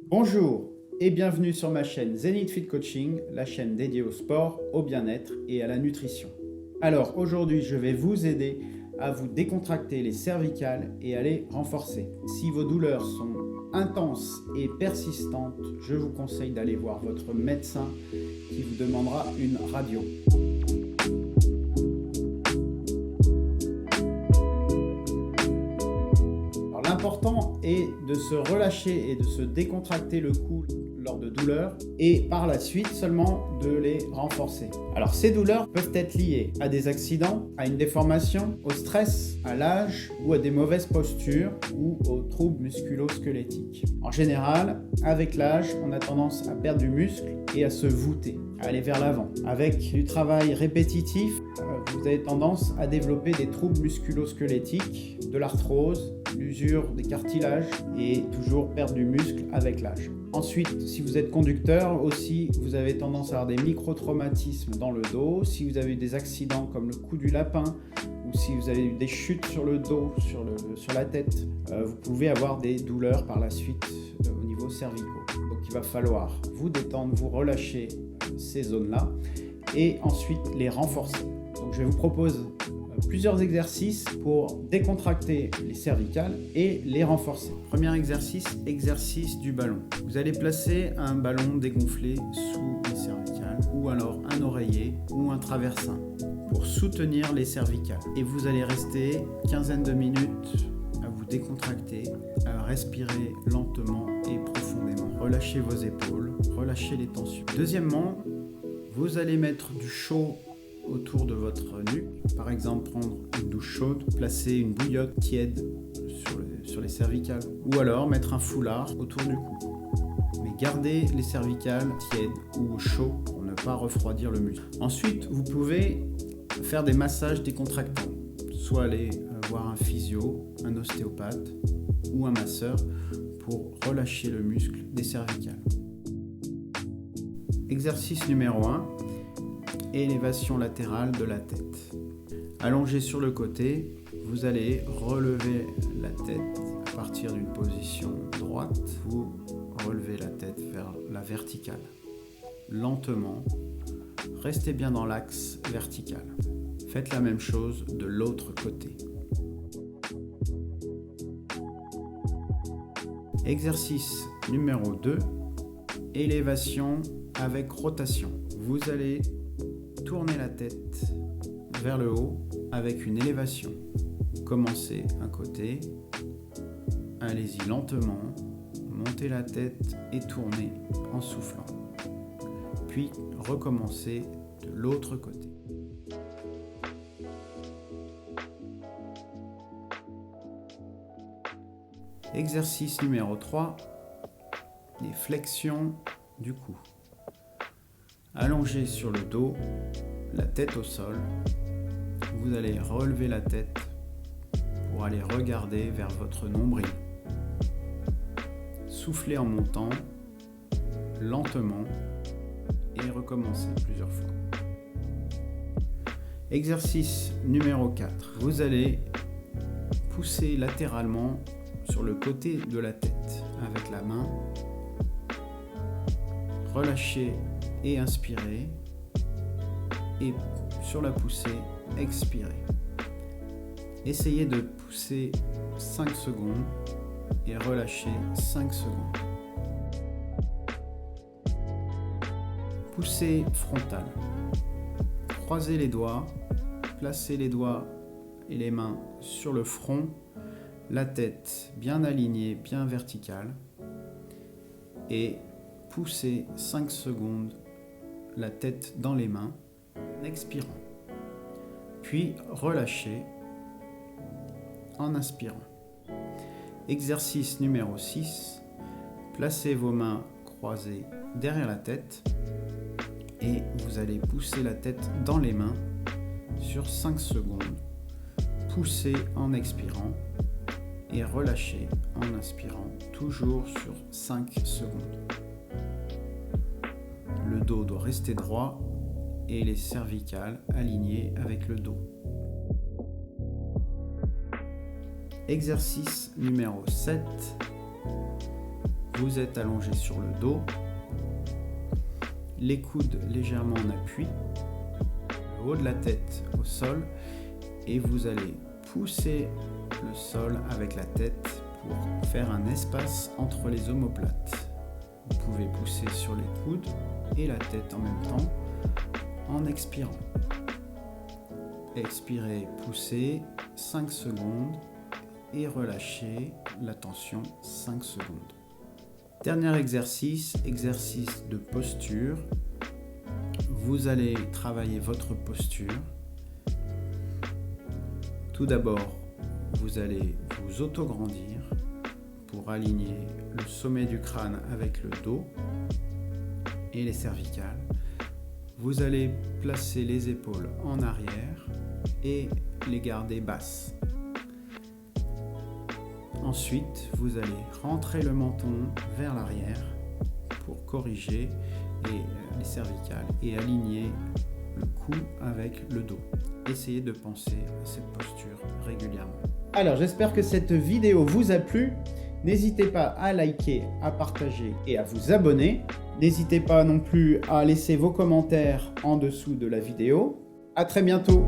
Bonjour et bienvenue sur ma chaîne Zenith Fit Coaching, la chaîne dédiée au sport, au bien-être et à la nutrition. Alors aujourd'hui, je vais vous aider à vous décontracter les cervicales et à les renforcer. Si vos douleurs sont intenses et persistantes, je vous conseille d'aller voir votre médecin qui vous demandera une radio. L'important est de se relâcher et de se décontracter le cou lors de douleurs et par la suite seulement de les renforcer. Alors ces douleurs peuvent être liées à des accidents, à une déformation, au stress, à l'âge ou à des mauvaises postures ou aux troubles musculo-squelettiques. En général, avec l'âge, on a tendance à perdre du muscle et à se voûter, à aller vers l'avant. Avec du travail répétitif, vous avez tendance à développer des troubles musculo-squelettiques, de l'arthrose, l'usure des cartilages et toujours perdre du muscle avec l'âge. Ensuite, si vous êtes conducteur aussi, vous avez tendance à avoir des micro-traumatismes dans le dos. Si vous avez eu des accidents comme le coup du lapin ou si vous avez eu des chutes sur le dos, sur la tête, vous pouvez avoir des douleurs par la suite au niveau cervicaux. Donc il va falloir vous détendre, vous relâcher ces zones-là et ensuite les renforcer. Donc je vous propose plusieurs exercices pour décontracter les cervicales et les renforcer. Premier exercice, exercice du ballon. Vous allez placer un ballon dégonflé sous les cervicales ou alors un oreiller ou un traversin pour soutenir les cervicales. Et vous allez rester une quinzaine de minutes à vous décontracter, à respirer lentement et profondément. Relâchez vos épaules, relâchez les tensions. Deuxièmement, vous allez mettre du chaud autour de votre nuque. Par exemple, prendre une douche chaude, placer une bouillotte tiède sur les cervicales ou alors mettre un foulard autour du cou. Mais gardez les cervicales tièdes ou chauds pour ne pas refroidir le muscle. Ensuite, vous pouvez faire des massages décontractants, soit aller voir un physio, un ostéopathe ou un masseur pour relâcher le muscle des cervicales. Exercice numéro 1. Élévation latérale de la tête. Allongé sur le côté, vous allez relever la tête à partir d'une position droite. Vous relevez la tête vers la verticale. Lentement, restez bien dans l'axe vertical. Faites la même chose de l'autre côté. Exercice numéro 2. Élévation avec rotation. Vous allez tournez la tête vers le haut avec une élévation. Commencez un côté, allez-y lentement, montez la tête et tournez en soufflant. Puis recommencez de l'autre côté. Exercice numéro 3, les flexions du cou. Allongé sur le dos, la tête au sol, vous allez relever la tête pour aller regarder vers votre nombril. Soufflez en montant, lentement, et recommencez plusieurs fois. Exercice numéro 4. Vous allez pousser latéralement sur le côté de la tête avec la main. Relâchez et inspirez, et sur la poussée, expirez. Essayez de pousser 5 secondes et relâchez 5 secondes. Poussée frontale. Croisez les doigts, placez les doigts et les mains sur le front, la tête bien alignée, bien verticale, et poussez 5 secondes la tête dans les mains en expirant. Puis relâchez en inspirant. Exercice numéro 6. Placez vos mains croisées derrière la tête et vous allez pousser la tête dans les mains sur 5 secondes. Poussez en expirant et relâchez en inspirant, toujours sur 5 secondes. Le dos doit rester droit et les cervicales alignées avec le dos. Exercice numéro 7. Vous êtes allongé sur le dos, les coudes légèrement en appui, le haut de la tête au sol et vous allez pousser le sol avec la tête pour faire un espace entre les omoplates. Vous pouvez pousser sur les coudes et la tête en même temps en expirant. Expirez, poussez 5 secondes et relâchez la tension 5 secondes. Dernier exercice, exercice de posture. Vous allez travailler votre posture. Tout d'abord, vous allez vous autograndir pour aligner le sommet du crâne avec le dos et les cervicales. Vous allez placer les épaules en arrière et les garder basses. Ensuite, vous allez rentrer le menton vers l'arrière pour corriger les cervicales et aligner le cou avec le dos. Essayez de penser à cette posture régulièrement. Alors, j'espère que cette vidéo vous a plu. N'hésitez pas à liker, à partager et à vous abonner. N'hésitez pas non plus à laisser vos commentaires en dessous de la vidéo. À très bientôt.